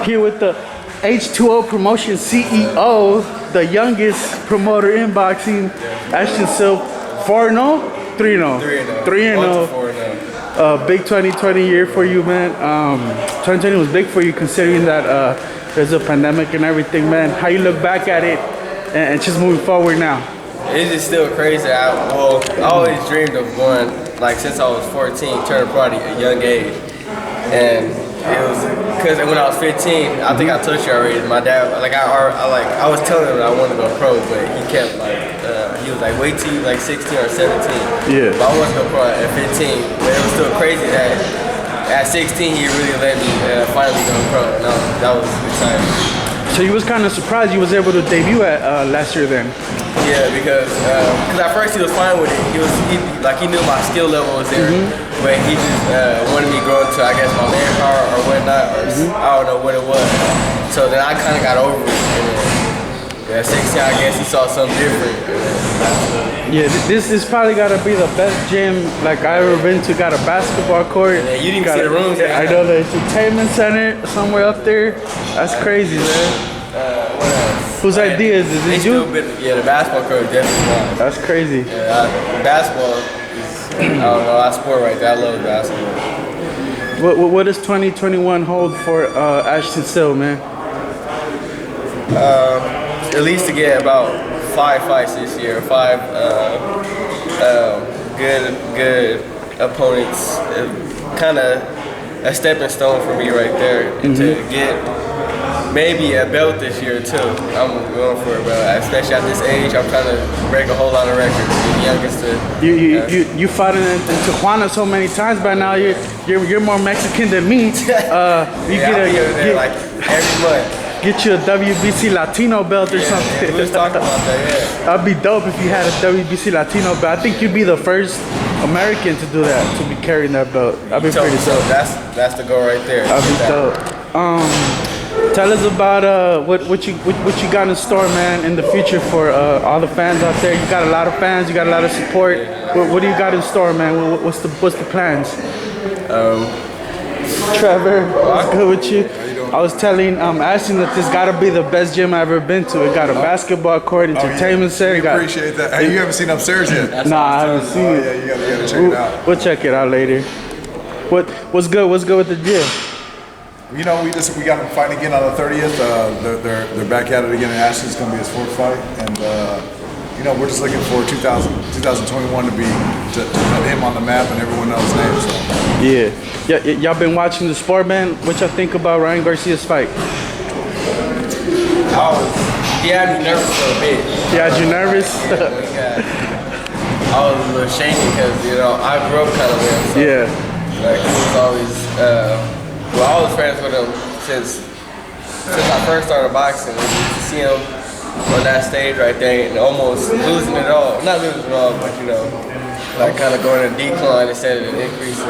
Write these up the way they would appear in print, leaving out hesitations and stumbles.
here with the H2O Promotion CEO, the youngest promoter in boxing, Ashton Sylve. 4-0? 3-0. 3-0. Big 2020 year for you, man. 2020 was big for you considering that there's a pandemic and everything, man. How you look back at it and just moving forward now? It's just still crazy. I always dreamed of going, like, since I was 14, turning pro at a young age. And it was because when I was 15, I think I told you already. My dad, I was telling him that I wanted to go pro, but he kept he was like, wait till you like 16 or 17. Yeah. But I wanted to go pro at 15. But it was still crazy that at 16 he really let me finally go pro. No, that was exciting. So you was kind of surprised you was able to debut at last year then? Yeah, because at first he was fine with it. He knew my skill level was there, but he just wanted me to grow into, I guess, my manpower or whatnot, or I don't know what it was. So then I kind of got over it. And, 16, I guess he saw something different. Yeah, this probably gotta be the best gym like I ever been to. Got a basketball court. Yeah, you didn't see the rooms. I know the entertainment center somewhere up there. That's crazy, man. What else? Whose idea is this? You? Yeah, the basketball court is definitely mine. That's crazy. Yeah, basketball is, I don't know, I sport right there. I love basketball. What does 2021 hold for Ashton Sylve, man? At least to get about 5 fights this year, 5 good opponents. Kind of a stepping stone for me right there, and to get maybe a belt this year too. I'm going for a belt, especially at this age. I'm trying to break a whole lot of records. The youngest to. You fought in Tijuana so many times by now. You're more Mexican than me. Like every month. Get you a WBC Latino belt or something. We was talking about that, yeah. That'd be dope if you had a WBC Latino belt. I think you'd be the first American to do that, to be carrying that belt. That'd be pretty dope. That's the goal right there. That'd be dope. Tell us about what you got in store, man, in the future for all the fans out there. You got a lot of fans. You got a lot of support. What do you got in store, man? What's the plans? Trevor, what's good with you? I was telling Ashton that this gotta be the best gym I've ever been to. It got a basketball court, entertainment center. We appreciate that. Hey, you haven't seen upstairs yet? Nah, I haven't seen it. Yeah, you gotta check it out. We'll check it out later. What's good with the gym? You know, we got them fighting again on the 30th. They're back at it again. And Ashton's gonna be his 4th fight, and you know, we're just looking for 2021 to put him on the map and everyone else's name. So. Yeah, y'all been watching the sport, man. What y'all think about Ryan Garcia's fight? He had me nervous for a bit. He had you nervous? I was a little shaky because, you know, I grew up kind of with him. So, yeah. Like, he was always, I was friends with him since I first started boxing. To see him on that stage right there and almost losing it all. Not losing it all, but, you know, like kind of going in a decline instead of an increase.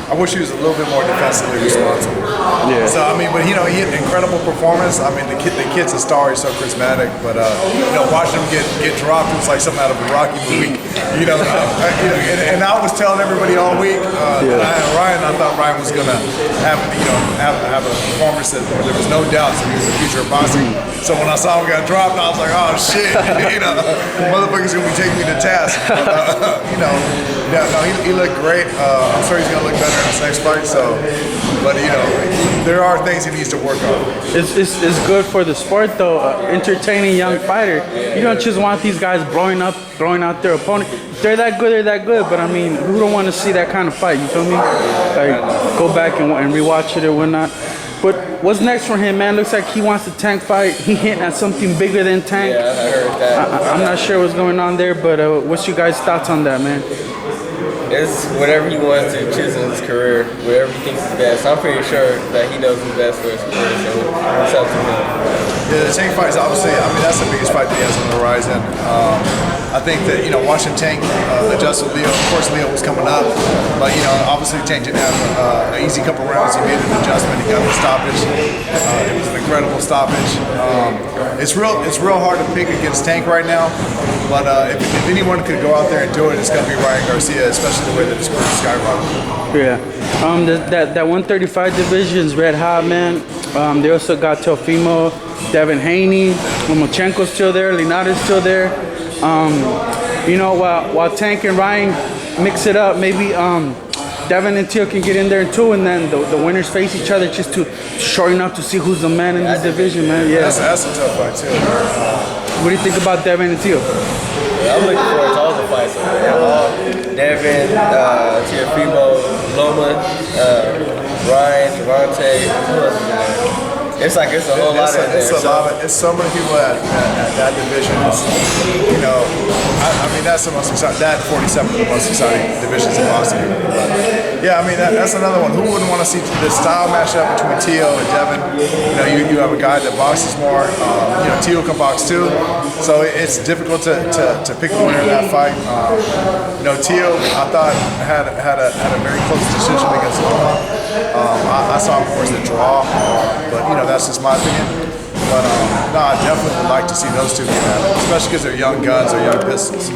I wish he was a little bit more defensively responsible. Yeah. So I mean, but you know, he had an incredible performance. I mean, the kid's a star. He's so charismatic. But you know, watching him get dropped, it was like something out of a Rocky movie. You know, and I was telling everybody all week. I thought Ryan was gonna have a performance that there was no doubt that he was the future of boxing. So when I saw him got dropped, I was like, oh shit, you know, motherfucker's gonna be taking me to task. But, you know, he looked great. I'm sure he's gonna look better in his next fight. So, but you know, there are things he needs to work on. It's good for the sport though. Entertaining young fighter. You don't just want these guys blowing out their opponent. If they're that good, they're that good. But I mean, who don't want to see that kind of fight? You feel me? Like go back and rewatch it or whatnot. But what's next for him, man? Looks like he wants the Tank fight. He hitting at something bigger than Tank. Yeah, I heard that. I'm not sure what's going on there, but what's your guys' thoughts on that, man? It's whatever he wants to choose in his career, whatever he thinks is best. I'm pretty sure that he knows what's best for his career, so it's up to him. Yeah, the Tank fight is obviously, I mean, that's the biggest fight that he has on the horizon. I think that, you know, watching Tank adjust with Leo, of course Leo was coming up, but, you know, obviously Tank didn't have an easy couple rounds. He made an adjustment, he got the stoppage. It was an incredible stoppage. It's real hard to pick against Tank right now, but if anyone could go out there and do it, it's going to be Ryan Garcia, especially the way that his career skyrocketed. Yeah. That 135 division's red hot, man. They also got Teofimo, Devin Haney, Lomachenko's still there, Linares still there. You know, while Tank and Ryan mix it up, maybe Devin and Teo can get in there too, and then the winners face each other just to short enough to see who's the man in this division, man. Yeah, that's a tough fight too. What do you think about Devin and Teo? I'm looking forward to all the fights. Devin, Teofimo, Loma, Ryan, Devontae, who else is there? It's a whole lot of there. It's so many people at that division. You know, I mean, that's the most exciting. That 47 of the most exciting divisions in boxing. But yeah, I mean, that's another one. Who wouldn't want to see the style matchup between Teo and Devin? You know, you have a guy that boxes more. You know, Teo can box too, so it's difficult to pick the winner of that fight. You know, Teo, I thought had a very close decision against Loma. I saw him more as a draw, but you know, that's just my opinion. But no, I definitely would like to see those two get at it, especially because they're young guns or young pistols.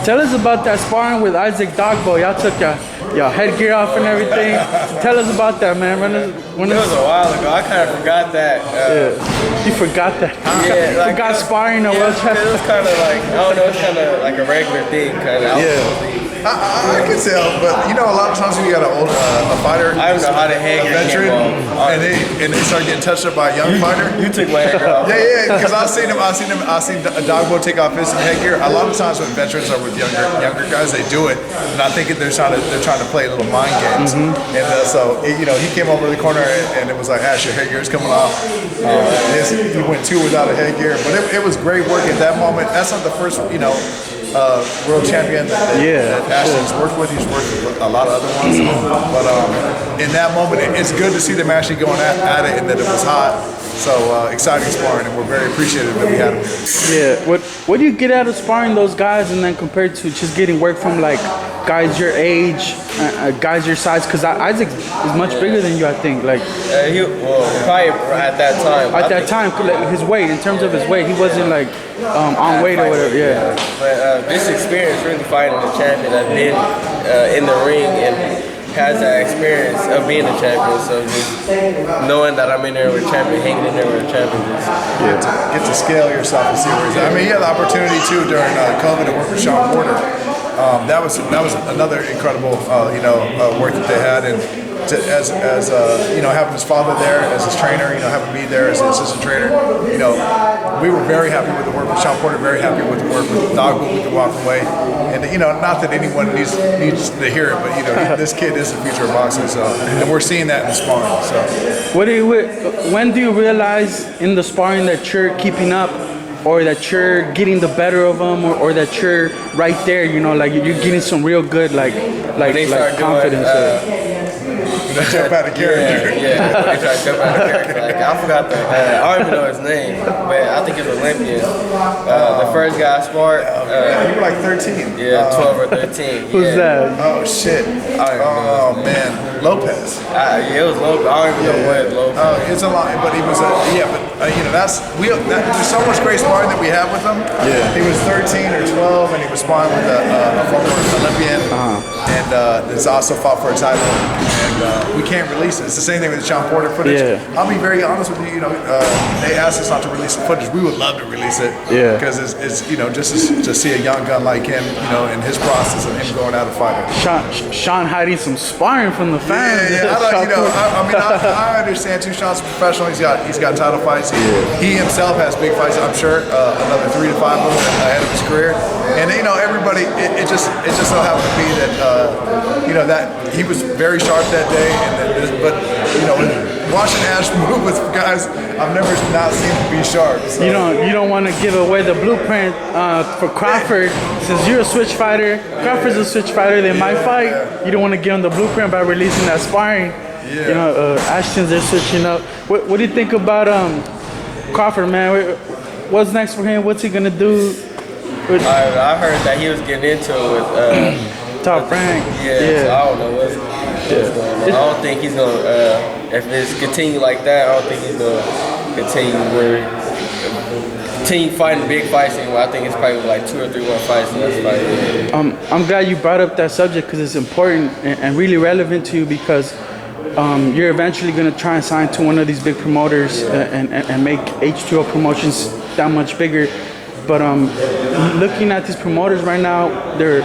Tell us about that sparring with Isaac Dogbo. Y'all took your headgear off and everything. Tell us about that, man. It was a while ago. I kind of forgot that. You forgot that. Yeah, like, forgot sparring or what? what? It was kind of like, I don't know, it's kind of like a regular thing, kind of. Yeah. I can tell, but you know, a lot of times when you got a fighter, I don't know how the headgear veteran, came and they start getting touched up by a young fighter. You took my headgear off. Yeah, because I seen Dogbo take off his headgear. A lot of times when veterans are with younger guys, they do it, and I think they're trying to play little mind games. And so you know, he came over to the corner and it was like, Ash, your headgear's coming off. He went 2 without a headgear, but it was great work at that moment. That's not the first, you know, world champion that Ashton's worked with. He's worked with a lot of other ones. But in that moment, it's good to see them actually going at it and that it was hot. So exciting sparring, and we're very appreciative that we had him here. Yeah, what do you get out of sparring those guys, and then compared to just getting work from like guys your age, guys your size? Because Isaac is much bigger than you, I think. Like probably at that time. At that time, his weight, in terms of his weight, he wasn't like on weight or whatever. Yeah. But this experience, really fighting the champion, I've been in the ring and has that experience of being a champion. So just knowing that I'm in there with a champion, hanging in there with a champion, just get to scale yourself and see where he's at. I mean, he had the opportunity too during COVID to work with Sean Porter. That was another incredible work that they had, and as you know, having his father there as his trainer, you know, having me there as his assistant trainer, you know, we were very happy with the work with Sean Porter, very happy with the work with Dogbo. We could walk away, and you know, not that anyone needs to hear it, but you know, this kid is the future of boxing, so, and we're seeing that in the sparring. So, when do you realize in the sparring that you're keeping up, or that you're getting the better of them, or that you're right there, you know, like you're getting some real good like confidence? They jump out of character. Yeah, they try to jump out of character. Like, I forgot I don't even know his name, but I think it's Olympian. The first guy I sparred. You were like 13. Yeah, 12 or 13. Who's that? Oh shit. Oh man, Lopez. Yeah, it was Lopez. I don't even know what Lopez. Oh, it's a lot, but he was you know, there's so much great sparring that we have with him. Yeah. He was 13 or 12, and he was sparring with a former Olympian, and it's also fought for a title. And we can't release it. It's the same thing with the Sean Porter footage. Yeah. I'll be very honest with you. You know, they asked us not to release the footage. We would love to release it. Yeah. Because it's you know, just to see a young gun like him, you know, in his process of him going out of fighter. Sean hiding some sparring from the fans. Yeah. I understand too. Sean's a professional. He's got title fights. He himself has big fights. I'm sure another 3 to 5 of them ahead of his career. And you know, everybody. It just so happened to be that you know, that he was very sharp that day, but you know, watching Ash move with guys, I've never not seen him be sharp. So. You don't want to give away the blueprint for Crawford, since you're a switch fighter. Crawford's a switch fighter. They might fight. Yeah. You don't want to give him the blueprint by releasing that sparring. Yeah. You know, Ashton's they're switching up. What do you think about Crawford, man? What's next for him? What's he gonna do? I heard that he was getting into it with Top Rank. Yeah. So I don't know what's going on. I don't think he's gonna. If it's continue like that, I don't think he's gonna continue fighting big fights anymore. I think it's probably like 2 or 3 more fights. And that's like, I'm glad you brought up that subject because it's important and really relevant to you because you're eventually going to try and sign to one of these big promoters and make H2O promotions that much bigger. But looking at these promoters right now, they're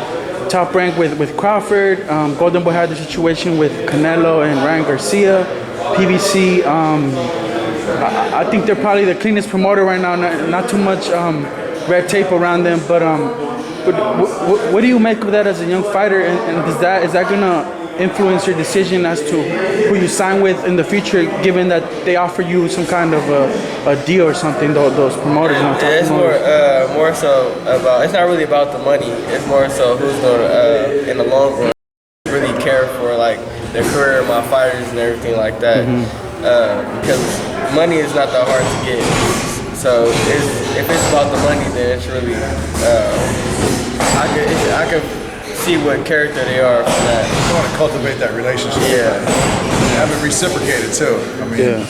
Top Rank with Crawford. Golden Boy had the situation with Canelo and Ryan Garcia. PBC, I think they're probably the cleanest promoter right now. Not too much red tape around them. But what do you make of that as a young fighter? And is that gonna influence your decision as to who you sign with in the future, given that they offer you some kind of a deal or something? Those promoters. It's more so about. It's not really about the money. It's more so who's gonna in the long run really care for like their career, my fighters, and everything like that. Because money is not that hard to get. So if it's about the money, then it's really I could see what character they are for that. You want to cultivate that relationship. Yeah. Have it reciprocated too. I mean,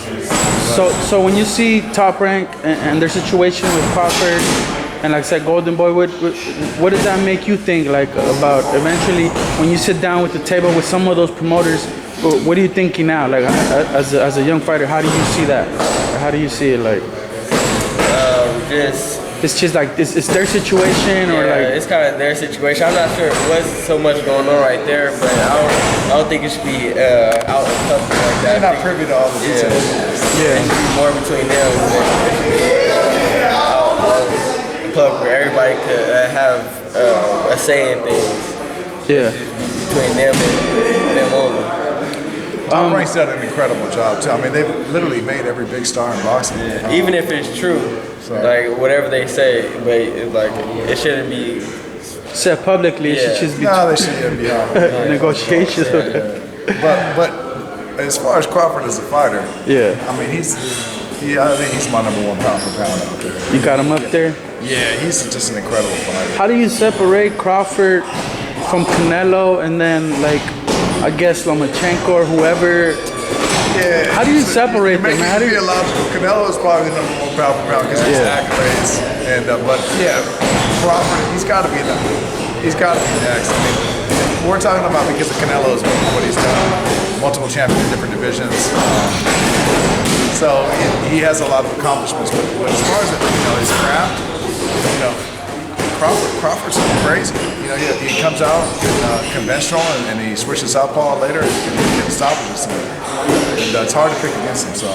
So when you see Top Rank and their situation with Crawford and like I said, Golden Boy, what does that make you think like about eventually when you sit down with the table with some of those promoters? What are you thinking now? Like as a young fighter, how do you see that? Or how do you see it? Like it's just like this. It's their situation, or like it's kind of their situation. I'm not sure what's so much going on right there, but I don't think it should be out in public like that. you're not privy to all the details. It should be more between them than out in public where everybody could have a say in things. Yeah. Between them and them only. Top Rank's done an incredible job too. I mean, they've literally made every big star in boxing. Even if it's true, like whatever they say, but it shouldn't be said publicly. It should just be they should be behind negotiations. But as far as Crawford as a fighter, I mean, I think he's my #1 pound for pound out there. You got him up there? Yeah, he's just an incredible fighter. How do you separate Crawford from Canelo and then like I guess Lomachenko or whoever? Yeah. How do you separate them? How do you be illogical? Canelo is probably the #1 pound for pound because of his accolades. And but Crawford, he's got to be that. He's got to be next. I mean, we're talking about because of Canelo's what he's done, multiple champions in different divisions. So he has a lot of accomplishments. But as far as his craft, Crawford's crazy. He comes out conventional and he switches southpaw later and gets stopped. And it's hard to pick against him. So,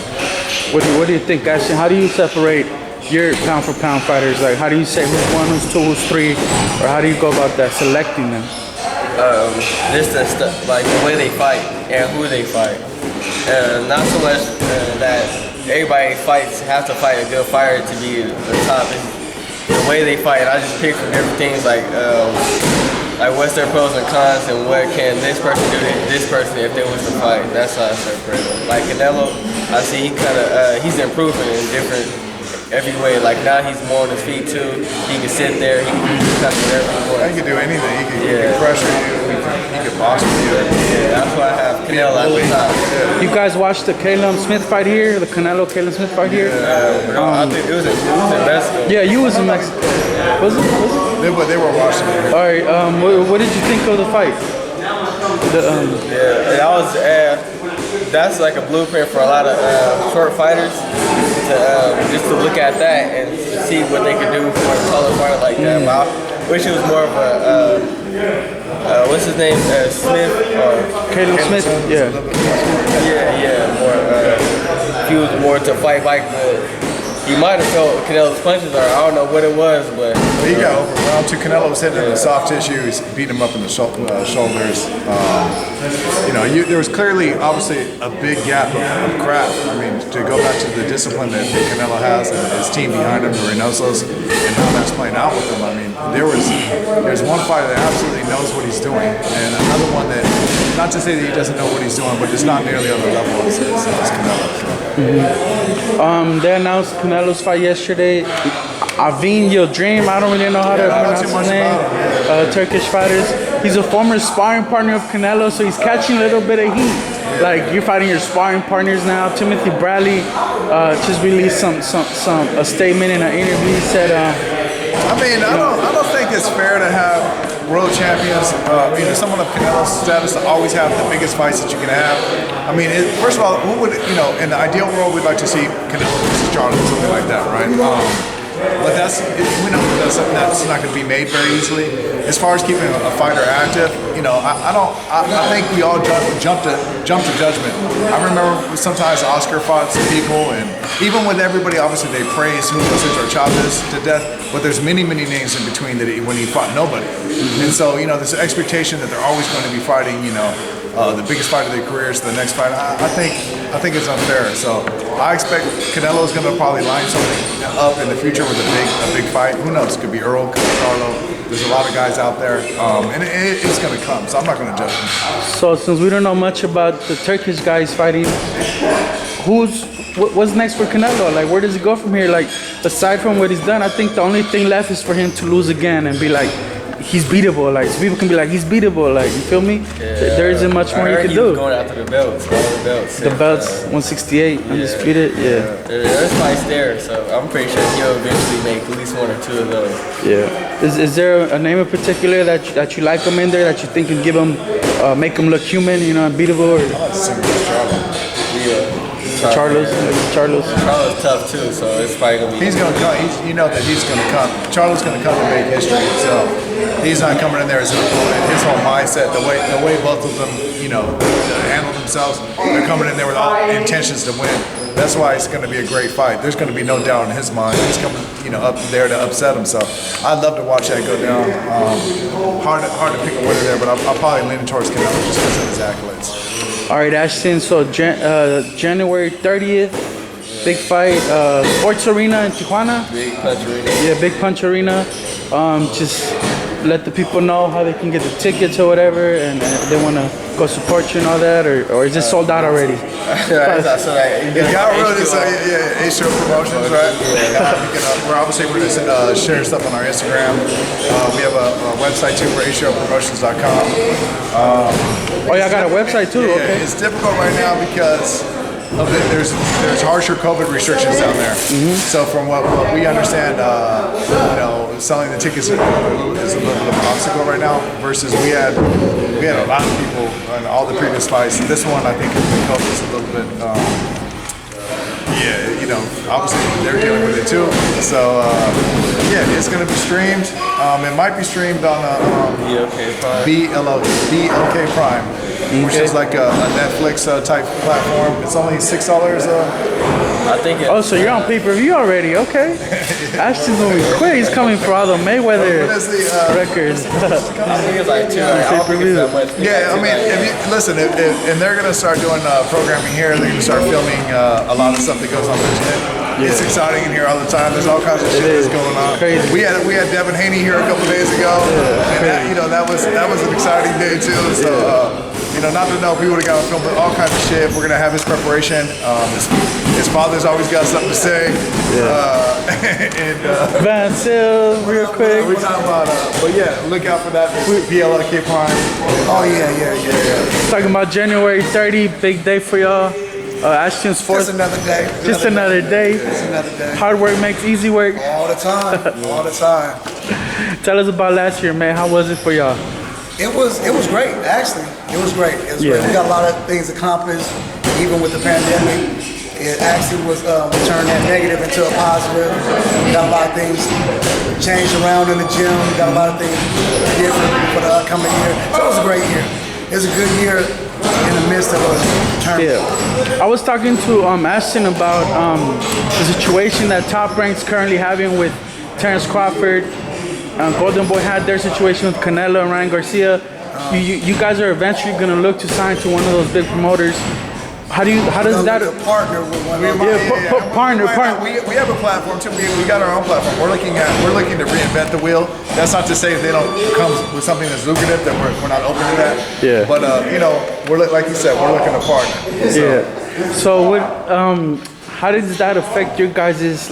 what do you think, Ashton? How do you separate your pound for pound fighters? Like, how do you say who's 1, who's 2, who's 3, or how do you go about that, selecting them? Just like the way they fight and who they fight. Not so much that everybody has to fight a good fighter to be the top. The way they fight, I just pick from different things like what's their pros and cons and what can this person do to this person if they was to fight. That's how I separate them. Like Canelo, I see he's improving in different every way. Like now he's more on his feet too. He can sit there, he can do whatever he wants. He can do anything. He can pressure you, he can box with you. Yeah, that's why I have Canelo at the top. You guys watched the Caleb Smith fight here? The Canelo-Caleb Smith fight here? I think it was in Mexico. Yeah, you was in Mexico. Was it? They were watching it. All right, what did you think of the fight? That's like a blueprint for a lot of short fighters just to look at that and see what they can do for a taller fighter like that. But I wish it was more of a what's his name? Smith or Caleb Smith? Yeah. More. He was more to fight like he might have felt Canelo's punches, or I don't know what it was, but he got overwhelmed too. Canelo was hitting him in the soft tissue. He's beating him up in the shoulders. There was clearly, obviously, a big gap of craft. I mean, to go back to the discipline that Canelo has and his team behind him, the Reynosos, and how that's playing out with him. I mean, there's one fighter that absolutely knows what he's doing, and another one that, not to say that he doesn't know what he's doing, but it's not nearly on the level as Canelo. They announced Canelo's fight yesterday. Avin Yildirim, I don't really know how to pronounce his name. Turkish fighters. he's a former sparring partner of Canelo, so he's catching a little bit of heat. Like, you're fighting your sparring partners now. Timothy Bradley just released a statement in an interview. He said, I mean, I don't think it's fair to have world champions, someone of Canelo's status to always have the biggest fights that you can have. I mean, first of all, who would, in the ideal world, we'd like to see Canelo versus Charlo, something like that, right? But we know that's something that's not going to be made very easily. As far as keeping a fighter active, I think we all jump to judgment. I remember sometimes Oscar fought some people, and even with everybody, obviously they praise Julio Cesar Chavez to death, but there's many names in between that when he fought nobody. And so, there's an expectation that they're always going to be fighting, the biggest fight of their careers to the next fight. I think it's unfair. So I expect Canelo's going to probably line something up in the future with a big fight. Who knows? Could be Earl, could be Charlo. There's a lot of guys out there, and it's going to come. So I'm not going to judge him. So since we don't know much about the Turkish guys fighting, what's next for Canelo? Like, where does he go from here? Like, aside from what he's done, I think the only thing left is for him to lose again and be like, he's beatable. Like, so people can be like, he's beatable. Like, you feel me? Yeah. There isn't much more he can do. Going after the belts, all the belts. The belts, 168, undisputed. Yeah. There's fights there, so I'm pretty sure he'll eventually make at least one or two of those. Yeah. Is there a name in particular that you like him in there that you think can give him, make him look human, and beatable? Or? I like to see Charlo. Yeah. Charlo's tough too, so it's probably gonna be. He's gonna come. That he's gonna come. Charlo's gonna come to make history. So he's not coming in there as his whole mindset. The way both of them, handle themselves. They're coming in there with all intentions to win. That's why it's going to be a great fight. There's going to be no doubt in his mind. He's coming, up there to upset himself. I'd love to watch that go down. Hard to pick a winner there, but I'll probably lean towards Canelo just because of his accolades. All right, Ashton. So January 30th, big fight, Sports Arena in Tijuana. Big Punch Arena. Yeah, Big Punch Arena. Just let the people know how they can get the tickets or whatever, and if they want to go support you and all that, or is it sold out already? H2O Promotions, right? We're going to share stuff on our Instagram. We have a website too for H2OPromotions.com. Y'all got a website too? Yeah, okay. It's difficult right now because there's harsher COVID restrictions down there. So from what we understand, selling the tickets is a little bit of an obstacle right now. Versus we had a lot of people in all the previous fights. This one I think the COVID is a little bit. Obviously they're dealing with it too. So it's going to be streamed. It might be streamed on BLK Prime, which is like a Netflix type platform. It's only $6. I think. So you're on pay-per-view already? Okay. Ashton's gonna be quick. He's coming for all the Mayweather records. I think it's like 2. I don't think it's that much. Yeah, I mean, if they're gonna start doing programming here, they're gonna start filming a lot of stuff that goes on the gym. It's exciting in here all the time. There's all kinds of shit that's going on. Crazy. We had Devin Haney here a couple days ago, and that was an exciting day too. So not to know people that got to film all kinds of shit. We're gonna have his preparation. His father's always got something to say. Van Sil, real quick. We're talking about, but look out for that BLK Prime. Oh yeah. Talking about January 30, big day for y'all. Ashton's fourth. Just another day. Just another day. Hard work makes easy work. All the time. Tell us about last year, man. How was it for y'all? It was great, actually. It was great. We got a lot of things accomplished, even with the pandemic. It actually was turned that negative into a positive. We got a lot of things changed around in the gym. We got a lot of things different for the upcoming year. So it was a great year. It was a good year in the midst of a turn. Yeah. I was talking to Ashton about the situation that Top Rank's currently having with Terrence Crawford. Golden Boy had their situation with Canelo and Ryan Garcia. You guys are eventually going to look to sign to one of those big promoters. How does that partner with one of partner? We have a platform too. We got our own platform. We're looking to reinvent the wheel. That's not to say if they don't come with something that's lucrative that we're not open to that. Yeah. But we're like you said, we're looking to partner. So. Yeah. So how does that affect your guys'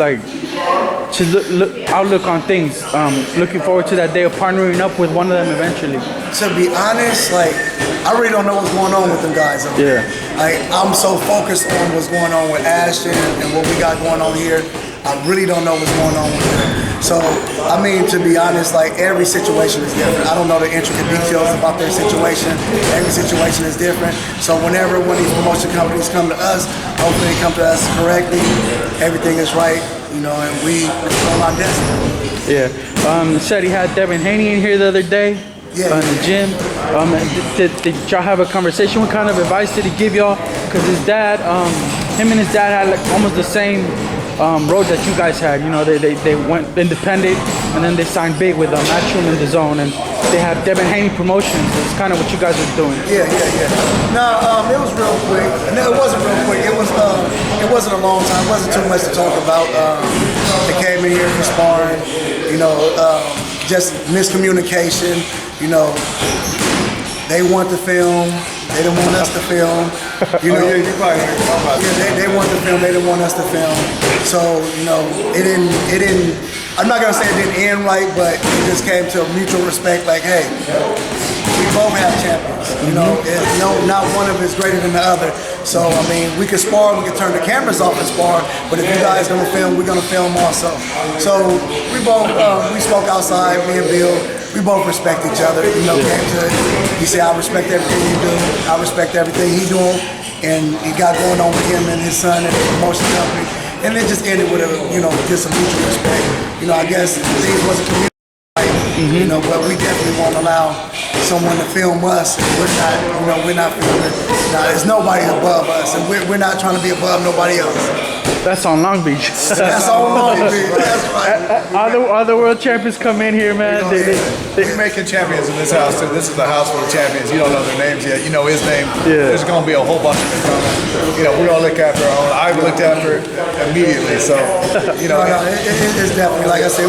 what's his outlook on things? Looking forward to that day of partnering up with one of them eventually. To be honest, like, I really don't know what's going on with them guys. Like, I'm so focused on what's going on with Ashton and what we got going on here. I really don't know what's going on with them. So, I mean, to be honest, like, every situation is different. I don't know the intricate details about their situation. Every situation is different. So whenever one of these promotion companies come to us, hopefully they come to us correctly. Everything is right, you know, and we control our destiny. Yeah. Said he had Devin Haney in here the other day. Yeah. In the gym. Did y'all have a conversation? What kind of advice did he give y'all? Because his dad, him and his dad had like almost the same road that you guys had. You know, they went independent and then they signed big with Matchroom in the Zone, and they had Devin Haney Promotions. It's kind of what you guys are doing. Yeah. No, it was real quick. No, it wasn't real quick. It wasn't a long time. It wasn't too much to talk about. They came in here for sparring. You know, just miscommunication. You know, they want to film. They didn't want us to film. You know, they want to film. They didn't want us to film. So, you know, it didn't. I'm not gonna say it didn't end right, but it just came to a mutual respect. Like, hey, we both have champions. You know, not one of them is greater than the other. So, I mean, we could spar. We could turn the cameras off and spar. But if you guys gonna film, we're gonna film also. So we both we spoke outside. Me and Bill. We both respect each other. You know, he said, I respect everything you do. I respect everything he's doing. And he got going on with him and his son and the promotion company. And it just ended with just a mutual respect. You know, I guess things wasn't communicated, you know, but we definitely won't allow someone to film us. We're not filming. Nah, there's nobody above us. And we're not trying to be above nobody else. That's on Long Beach. That's on Long Beach. That's right. Other world champions come in here, man. We're making champions in this house too. This is the house full of champions. You don't know their names yet. You know his name. Yeah. There's going to be a whole bunch of them coming. You know, we all look after our own. I've looked after it immediately. So, you know. It's definitely, like I said,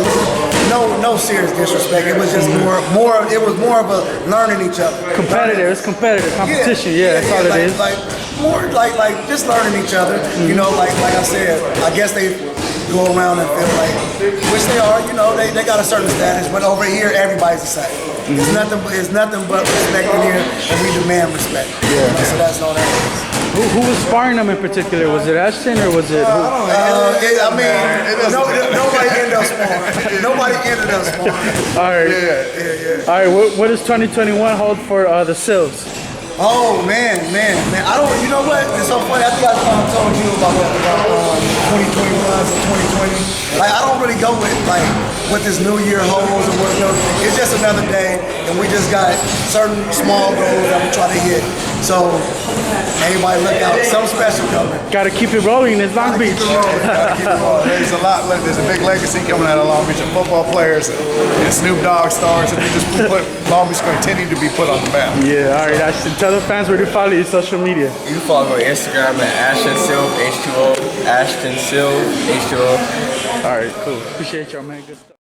no serious disrespect. It was just more. It was more of a learning each other. Competitive. It's competitive competition. Yeah, that's all it is. More like just learning each other. You know, like I said, I guess they go around and feel like, which they are. You know, they got a certain status, but over here everybody's the same. It's nothing but respect in here, and we demand respect. Yeah. You know, so that's all that is. Who was sparring them in particular? Was it Ashton or was it? Nobody ended up sparring. Nobody ended up sparring. All right. Yeah. All right. What does 2021 hold for the Sylves? Oh man. I don't. You know what? It's so funny. I think I told you about 2021 or 2020. Like, I don't really go with like what this new year holds or what. It's just another day, and we just got certain small goals that we try to hit. So everybody look out. Something special coming. Got to keep it rolling. It's Long Beach. There's a lot. There's a big legacy coming out of Long Beach of football players and Snoop Dogg stars, and we just put Long Beach continue to be put on the map. Yeah. All right. Ashton, tell the fans where to follow you social media. You can follow me on Instagram at Ashton Sylve H2O. Ashton Sylve H2O. All right. Cool. Appreciate y'all, man. Good stuff.